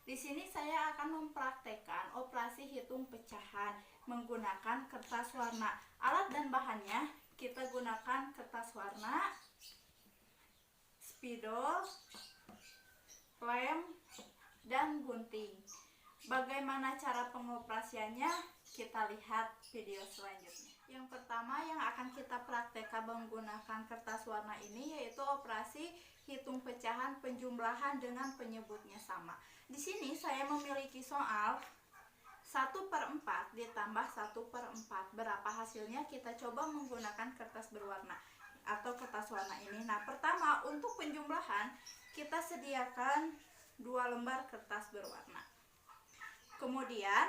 Di sini saya akan mempraktekkan operasi hitung pecahan menggunakan kertas warna. Alat dan bahannya kita gunakan kertas warna, spidol, lem, dan gunting. Bagaimana cara pengoperasiannya? Kita lihat video selanjutnya. Yang pertama yang akan kita praktekkan menggunakan kertas warna ini yaitu operasi hitung pecahan penjumlahan dengan penyebutnya sama. Di sini saya memiliki soal 1/4 ditambah 1/4. Berapa hasilnya? Kita coba menggunakan kertas berwarna atau kertas warna ini. Nah, pertama untuk penjumlahan kita sediakan 2 lembar kertas berwarna. Kemudian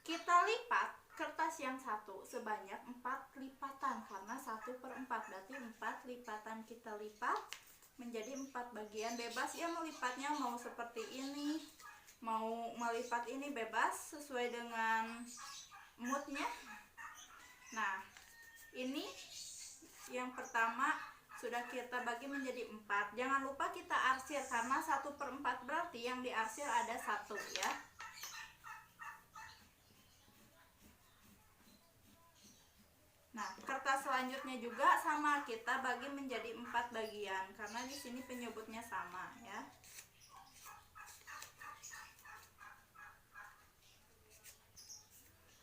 kita lipat kertas yang satu sebanyak 4 lipatan karena 1/4 berarti 4 lipatan kita lipat menjadi 4 bagian. Bebas ya melipatnya, mau seperti ini, mau melipat ini bebas sesuai dengan moodnya. Nah, ini yang pertama sudah kita bagi menjadi 4. Jangan lupa kita arsir karena 1/4 berarti yang diarsir ada 1 ya. Nah, kertas selanjutnya juga sama, kita bagi menjadi 4 bagian karena di sini penyebutnya sama ya.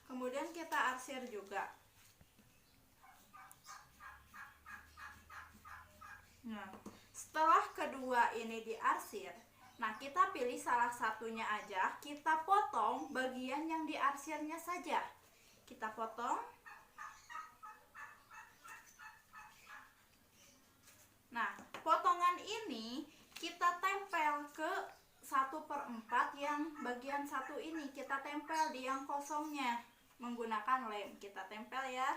Kemudian kita arsir juga. Nah, setelah kedua ini diarsir, nah kita pilih salah satunya aja, kita potong bagian yang diarsirnya saja. Kita potong. Nah, potongan ini kita tempel ke 1/4 yang bagian satu ini, kita tempel di yang kosongnya menggunakan lem. Kita tempel ya.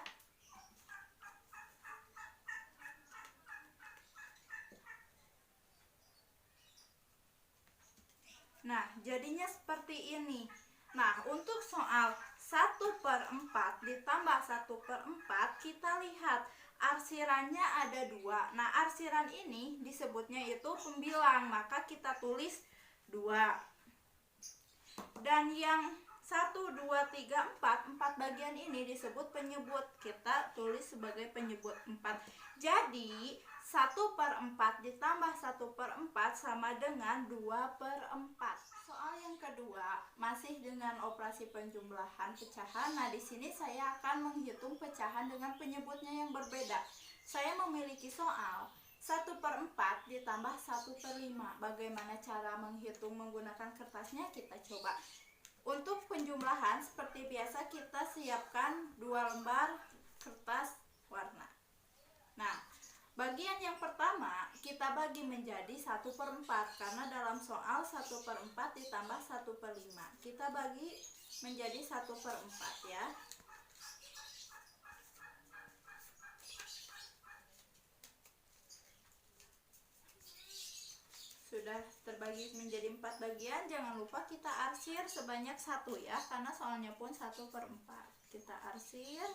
Nah, jadinya seperti ini. Nah, untuk soal 1/4 ditambah 1/4, kita lihat arsirannya ada 2. Nah, arsiran ini disebutnya itu pembilang, maka kita tulis 2. Dan yang 1, 2, 3, 4 bagian ini disebut penyebut, kita tulis sebagai penyebut 4. Jadi 1/4 ditambah 1/4 sama dengan 2/4. Soal yang kedua masih dengan operasi penjumlahan pecahan. Nah, di sini saya akan menghitung pecahan dengan penyebutnya yang berbeda. Saya memiliki soal 1/4 ditambah 1/5. Bagaimana cara menghitung menggunakan kertasnya? Kita coba. Untuk penjumlahan seperti biasa kita siapkan 2 lembar kertas warna. Nah, bagian yang pertama kita bagi menjadi 1/4 karena dalam soal 1/4 ditambah 1/5. Kita bagi menjadi 1/4 ya. Sudah terbagi menjadi 4 bagian, jangan lupa kita arsir sebanyak 1 ya, karena soalnya pun 1/4. Kita arsir.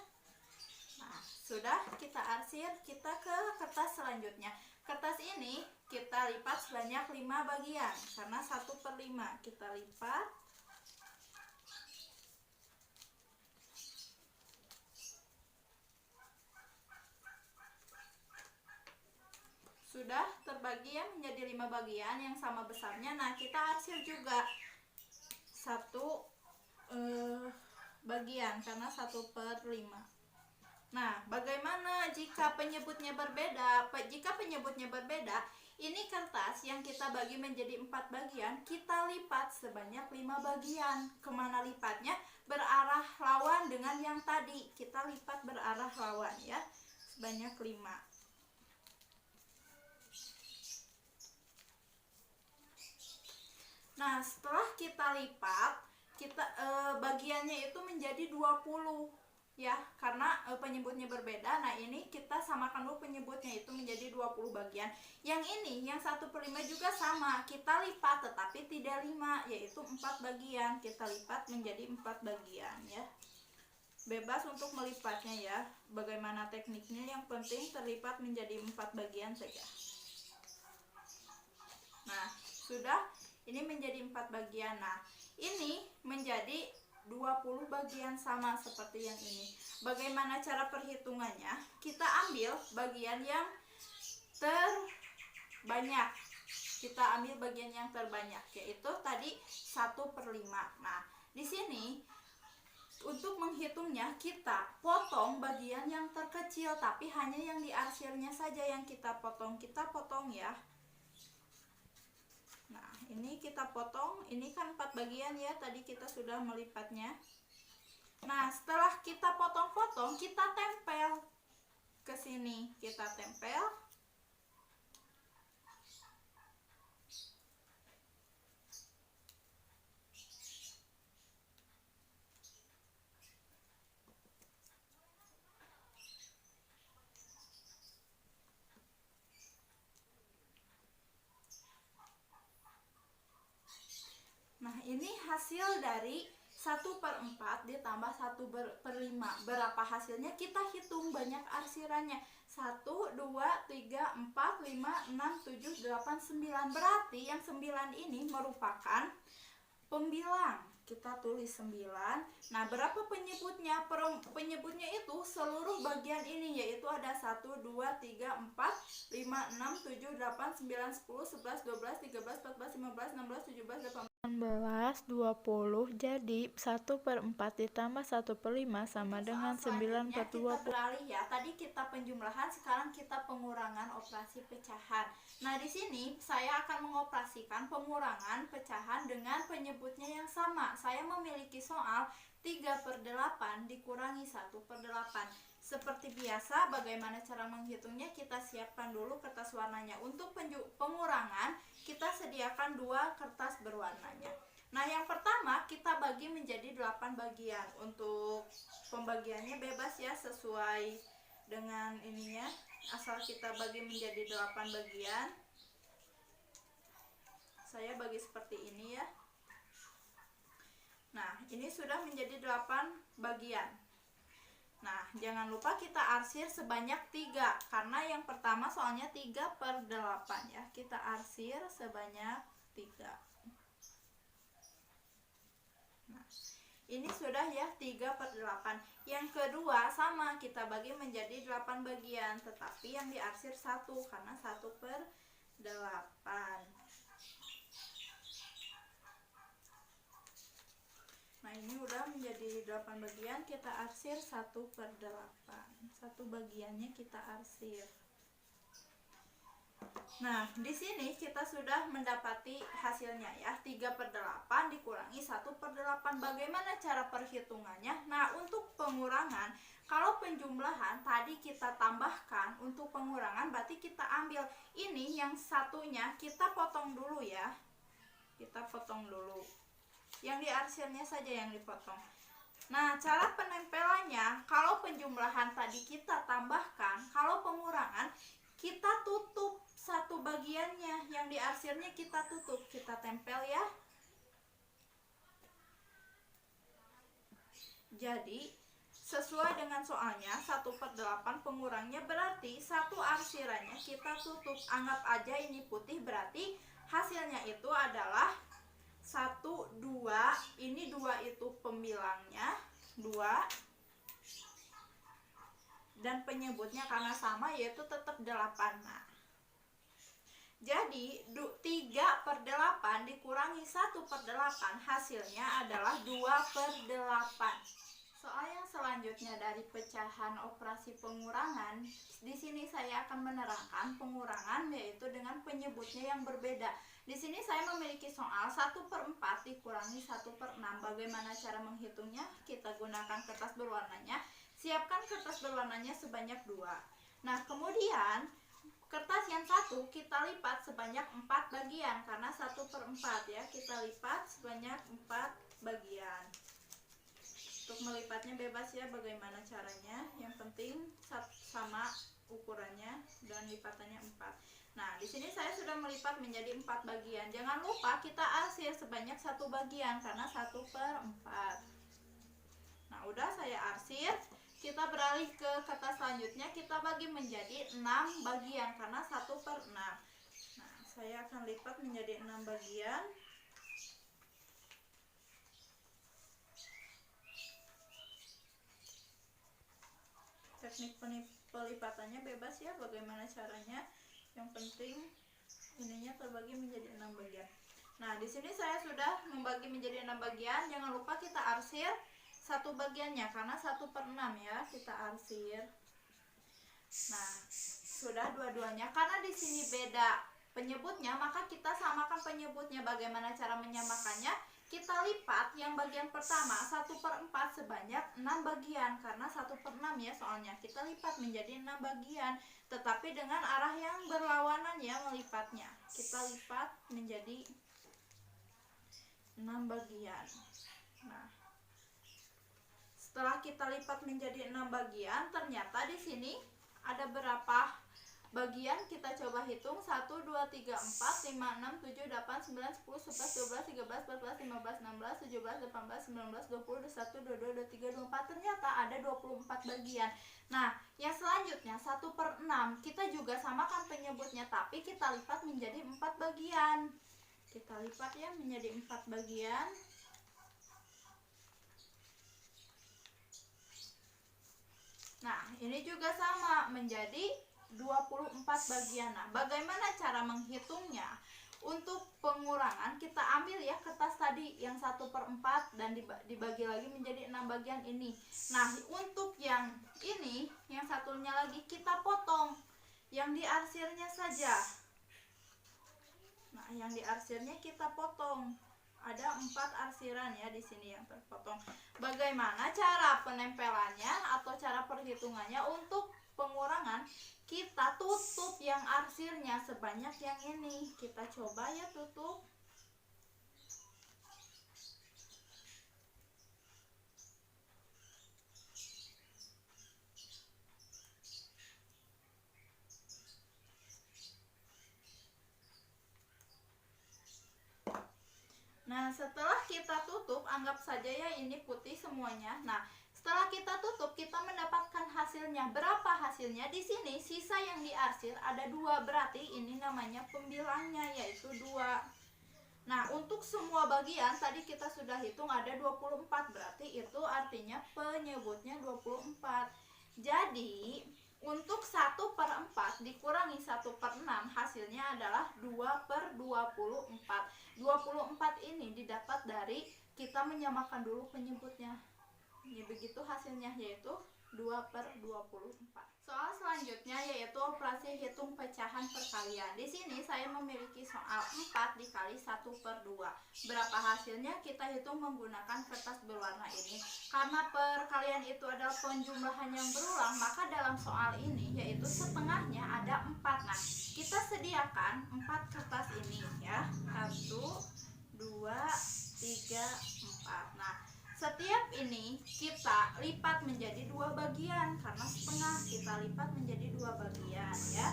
Nah, sudah kita arsir, kita ke kertas selanjutnya. Kertas ini kita lipat sebanyak 5 bagian karena 1/5. Kita lipat. Sudah terbagi ya menjadi 5 bagian yang sama besarnya. Nah, kita arsir juga 1 bagian karena 1/5. Nah, bagaimana jika penyebutnya berbeda? Jika penyebutnya berbeda, ini kertas yang kita bagi menjadi 4 bagian, kita lipat sebanyak 5 bagian. Kemana lipatnya? Berarah lawan dengan yang tadi. Kita lipat berarah lawan ya, sebanyak 5. Nah, setelah kita lipat, kita bagiannya itu menjadi 20 ya, karena penyebutnya berbeda. Nah, ini kita samakan dulu penyebutnya itu menjadi 20 bagian. Yang ini yang 1/5 juga sama, kita lipat tetapi tidak 5, yaitu 4 bagian. Kita lipat menjadi 4 bagian ya. Bebas untuk melipatnya ya, bagaimana tekniknya, yang penting terlipat menjadi 4 bagian saja. Nah, sudah ini menjadi 4 bagian. Nah, ini menjadi 20 bagian sama seperti yang ini. Bagaimana cara perhitungannya? Kita ambil bagian yang terbanyak. Kita ambil bagian yang terbanyak, yaitu tadi 1/5. Nah, di sini untuk menghitungnya kita potong bagian yang terkecil, tapi hanya yang di arsirnya saja yang kita potong. Kita potong ya. Nah, ini kita potong. Ini kan 4 bagian ya, tadi kita sudah melipatnya. Nah, setelah kita potong-potong, kita tempel ke sini. Kita tempel. Nah, ini hasil dari 1/4 ditambah 1/5. Berapa hasilnya? Kita hitung banyak arsirannya. 1, 2, 3, 4, 5, 6, 7, 8, 9. Berarti yang 9 ini merupakan pembilang. Kita tulis 9. Nah, berapa penyebutnya? Penyebutnya itu seluruh bagian ini, yaitu ada 1, 2, 3, 4, 5, 6, 7, 8, 9, 10, 11, 12, 13, 14, 15, 16, 17, 18, 20. Jadi 1/4 ditambah 1/5 sama dengan 9/20. Kita beralih ya. Tadi kita penjumlahan, sekarang kita pengurangan operasi pecahan. Nah, di sini saya akan mengoperasikan pengurangan pecahan dengan penyebutnya yang sama. Saya memiliki soal 3/8 dikurangi 1/8. Seperti biasa, bagaimana cara menghitungnya? Kita siapkan dulu kertas warnanya. Untuk pengurangan, kita sediakan 2 kertas berwarnanya. Nah, yang pertama kita bagi menjadi 8 bagian. Untuk pembagiannya bebas ya, sesuai dengan ininya. Asal kita bagi menjadi 8 bagian. Saya bagi seperti ini ya. Nah, ini sudah menjadi 8 bagian. Nah, jangan lupa kita arsir sebanyak 3, karena yang pertama soalnya 3/8 ya. Kita arsir sebanyak 3. Nah, ini sudah ya 3/8. Yang kedua sama, kita bagi menjadi 8 bagian, tetapi yang diarsir 1 karena 1/8. Nah, ini udah menjadi 8 bagian, kita arsir 1/8. Satu bagiannya kita arsir. Nah, di sini kita sudah mendapati hasilnya ya, 3/8 dikurangi 1/8. Bagaimana cara perhitungannya? Nah, untuk pengurangan, kalau penjumlahan tadi kita tambahkan, untuk pengurangan berarti kita ambil ini yang satunya, kita potong dulu ya. Kita potong dulu. Yang diarsirnya saja yang dipotong. Nah, cara penempelannya, kalau penjumlahan tadi kita tambahkan, kalau pengurangan kita tutup satu bagiannya, yang diarsirnya kita tutup, kita tempel ya. Jadi sesuai dengan soalnya 1/8 pengurangnya berarti satu arsirannya kita tutup. Anggap aja ini putih, berarti hasilnya itu adalah 1, 2. Ini 2 itu pembilangnya 2, dan penyebutnya karena sama yaitu tetap 8. Nah, jadi 3/8 dikurangi 1/8 hasilnya adalah 2/8. Soal yang selanjutnya dari pecahan operasi pengurangan, di sini saya akan menerangkan pengurangan yaitu dengan penyebutnya yang berbeda. Di sini saya memiliki soal 1/4 dikurangi 1/6. Bagaimana cara menghitungnya? Kita gunakan kertas berwarnanya. Siapkan kertas berwarnanya sebanyak 2. Nah, kemudian kertas yang satu kita lipat sebanyak 4 bagian karena 1/4 ya. Kita lipat sebanyak 4 bagian. Untuk melipatnya bebas ya, bagaimana caranya, yang penting sama ukurannya dan lipatannya 4. Nah, di sini saya sudah melipat menjadi 4 bagian. Jangan lupa kita arsir sebanyak 1 bagian karena 1/4. Nah, udah saya arsir. Kita beralih ke kertas selanjutnya, kita bagi menjadi 6 bagian karena 1/6. Nah, saya akan lipat menjadi 6 bagian. teknik pelipatannya bebas ya, bagaimana caranya, yang penting ininya terbagi menjadi 6 bagian. Nah, di sini saya sudah membagi menjadi 6 bagian. Jangan lupa kita arsir satu bagiannya karena 1/6 ya, kita arsir. Nah, sudah dua-duanya. Karena di sini beda penyebutnya, maka kita samakan penyebutnya. Bagaimana cara menyamakannya? Kita lipat yang bagian pertama 1/4 sebanyak 6 bagian, karena 1/6 ya soalnya. Kita lipat menjadi 6 bagian, tetapi dengan arah yang berlawanan ya melipatnya. Kita lipat menjadi 6 bagian. Nah, setelah kita lipat menjadi 6 bagian, ternyata di sini ada berapa bagian? Kita coba hitung. 1 2 3 4 5 6 7 8 9 10 11 12 13 14 15 16 17 18 19 20 21 22 23 24. Ternyata ada 24 bagian. Nah, yang selanjutnya 1/6 kita juga samakan penyebutnya, tapi kita lipat menjadi 4 bagian. Kita lipat ya menjadi 4 bagian. Nah, ini juga sama menjadi 24 bagian. Nah, bagaimana cara menghitungnya? Untuk pengurangan kita ambil ya kertas tadi yang 1/4 dan dibagi lagi menjadi 6 bagian ini. Nah, untuk yang ini, yang satunya lagi kita potong, yang diarsirnya saja. Nah, yang diarsirnya kita potong. Ada 4 arsiran ya di sini yang terpotong. Bagaimana cara penempelannya atau cara perhitungannya? Untuk pengurangan kita tutup yang arsirnya sebanyak yang ini. Kita coba ya tutup. Nah, setelah kita tutup, anggap saja ya ini putih semuanya. Nah, setelah kita tutup, kita mendapatkan hasilnya. Berapa hasilnya? Di sini sisa yang diarsir ada 2, berarti ini namanya pembilangnya, yaitu 2. Nah, untuk semua bagian tadi kita sudah hitung ada 24, berarti itu artinya penyebutnya 24. Jadi untuk 1/4 dikurangi 1/6 hasilnya adalah 2/24. 24 ini didapat dari kita menyamakan dulu penyebutnya. Ya, begitu hasilnya, yaitu 2/24. Soal selanjutnya yaitu operasi hitung pecahan perkalian. Di sini saya memiliki soal 4 dikali 1/2. Berapa hasilnya? Kita hitung menggunakan kertas berwarna ini. Karena perkalian itu adalah penjumlahan yang berulang, maka dalam soal ini yaitu setengahnya ada 4. Nah, kita sediakan 4 kertas ini ya. 1 2 3 4. Nah, setiap ini kita lipat menjadi 2 bagian, karena setengah kita lipat menjadi 2 bagian ya.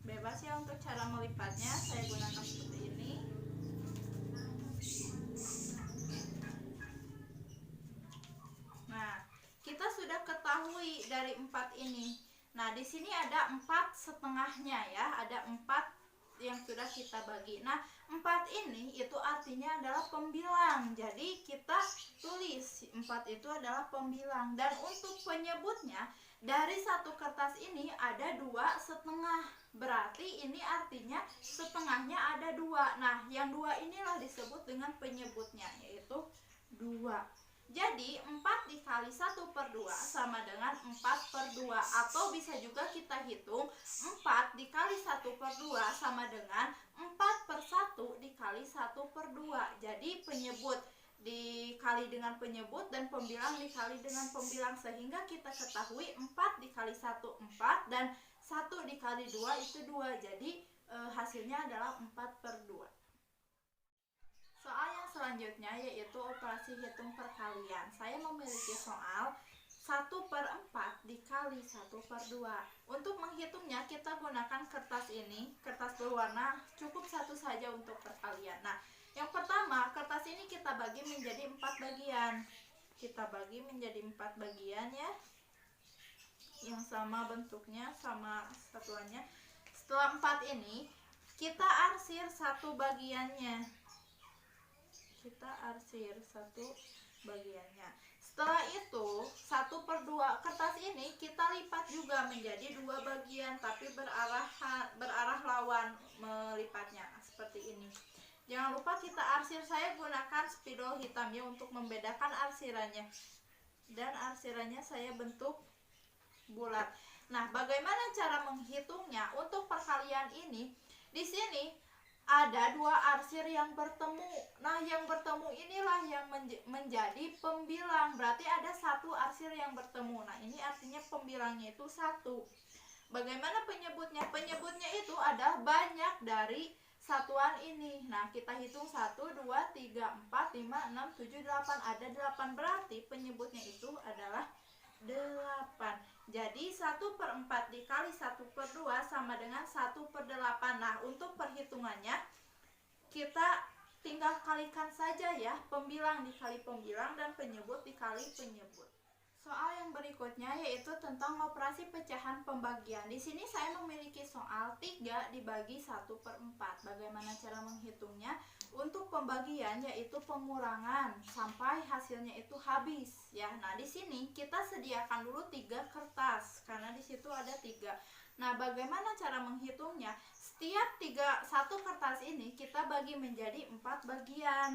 Bebas ya untuk cara melipatnya, saya gunakan seperti ini. Nah, kita sudah ketahui dari 4 ini. Nah, di sini ada 4 setengahnya ya, ada 4 yang sudah kita bagi. Nah, 4 ini itu artinya adalah pembilang. Jadi kita tulis 4 itu adalah pembilang. Dan untuk penyebutnya, dari satu kertas ini ada 2 setengah. Berarti ini artinya setengahnya ada 2. Nah, yang 2 inilah disebut dengan penyebutnya, yaitu 2. Jadi 4 dikali 1/2 sama dengan 4/2. Atau bisa juga kita hitung 4 dikali 1/2 sama dengan 4/1 dikali 1/2. Jadi penyebut dikali dengan penyebut dan pembilang dikali dengan pembilang, sehingga kita ketahui 4 dikali 1 4 dan 1 dikali 2 itu 2. Jadi hasilnya adalah 4/2. Soal yang selanjutnya yaitu operasi hitung perkalian. Saya memiliki soal 1/4 dikali 1/2. Untuk menghitungnya kita gunakan kertas ini, kertas berwarna, cukup satu saja untuk perkalian. Nah, yang pertama kertas ini kita bagi menjadi 4 bagian. Kita bagi menjadi 4 bagian ya, yang sama bentuknya, sama satuannya. Setelah 4 ini kita arsir satu bagiannya. Kita arsir satu bagiannya. Setelah itu 1/2 kertas ini kita lipat juga menjadi 2 bagian, tapi berarah lawan melipatnya seperti ini. Jangan lupa kita arsir, saya gunakan spidol hitam ya untuk membedakan arsirannya, dan arsirannya saya bentuk bulat. Nah, bagaimana cara menghitungnya? Untuk perkalian ini, di sini ada 2 arsir yang bertemu. Nah, yang bertemu inilah yang menjadi pembilang. Berarti ada 1 arsir yang bertemu. Nah, ini artinya pembilangnya itu 1. Bagaimana penyebutnya? Penyebutnya itu adalah banyak dari satuan ini. Nah, kita hitung 1, 2, 3, 4, 5, 6, 7, 8. Ada 8, berarti penyebutnya itu adalah 8. Jadi 1/4 dikali 1/2 sama dengan 1/8. Nah, untuk perhitungannya kita tinggal kalikan saja ya, pembilang dikali pembilang dan penyebut dikali penyebut. Soal yang berikutnya yaitu tentang operasi pecahan pembagian. Di sini saya memiliki soal 3 dibagi 1/4. Bagaimana cara menghitungnya? Untuk pembagian yaitu pengurangan sampai hasilnya itu habis ya. Nah, di sini kita sediakan dulu 3 kertas karena di situ ada 3. Nah, bagaimana cara menghitungnya? Setiap 1 kertas ini kita bagi menjadi 4 bagian.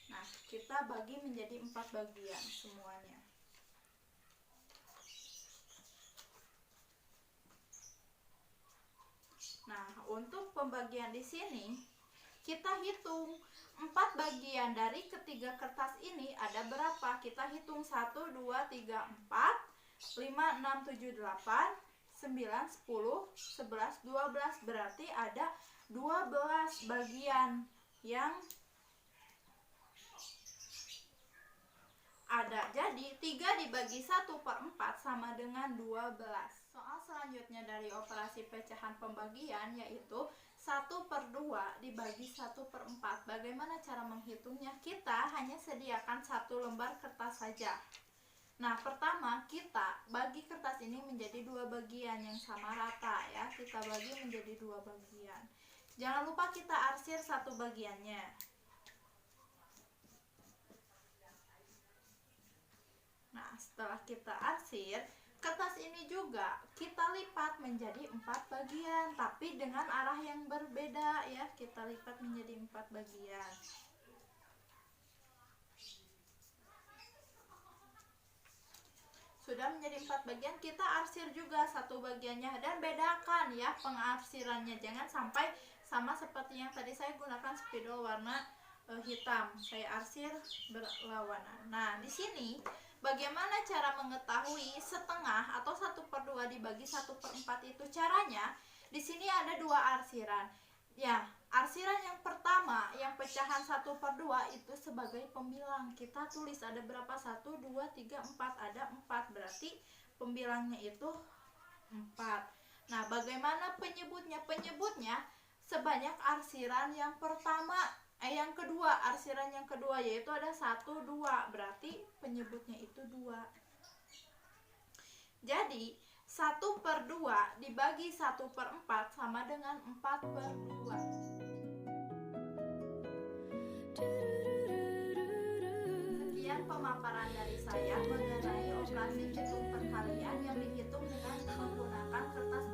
Nah, kita bagi menjadi 4 bagian semuanya. Nah, untuk pembagian di sini kita hitung 4 bagian dari ketiga kertas ini ada berapa? Kita hitung 1, 2, 3, 4, 5, 6, 7, 8, 9, 10, 11, 12. Berarti ada 12 bagian yang ada. Jadi 3 dibagi 1/4 sama dengan 12. Soal selanjutnya dari operasi pecahan pembagian yaitu 1/2 dibagi 1/4. Bagaimana cara menghitungnya? Kita hanya sediakan 1 lembar kertas saja. Nah, pertama kita bagi kertas ini menjadi 2 bagian yang sama rata ya. Kita bagi menjadi 2 bagian. Jangan lupa kita arsir 1 bagiannya. Nah, setelah kita arsir, kertas ini juga kita lipat menjadi 4 bagian, tapi dengan arah yang berbeda ya. Kita lipat menjadi 4 bagian. Sudah menjadi 4 bagian, kita arsir juga 1 bagiannya dan bedakan ya pengarsirannya. Jangan sampai sama seperti yang tadi saya gunakan spidol warna hitam. Saya arsir berlawanan. Nah, di sini bagaimana cara mengetahui setengah atau 1/2 dibagi 1/4 itu? Caranya di sini ada 2 arsiran. Ya, arsiran yang pertama yang pecahan 1/2 itu sebagai pembilang. Kita tulis ada berapa? 1, 2, 3, 4. Ada 4, berarti pembilangnya itu 4. Nah, bagaimana penyebutnya? Penyebutnya sebanyak arsiran yang pertama, yang kedua, arsiran yang kedua yaitu ada 1, 2. Berarti penyebutnya itu 2. Jadi 1/2 dibagi 1/4 sama dengan 4/2. Sekian pemaparan dari saya mengenai operasi hitung perkalian yang dihitung dengan menggunakan kertas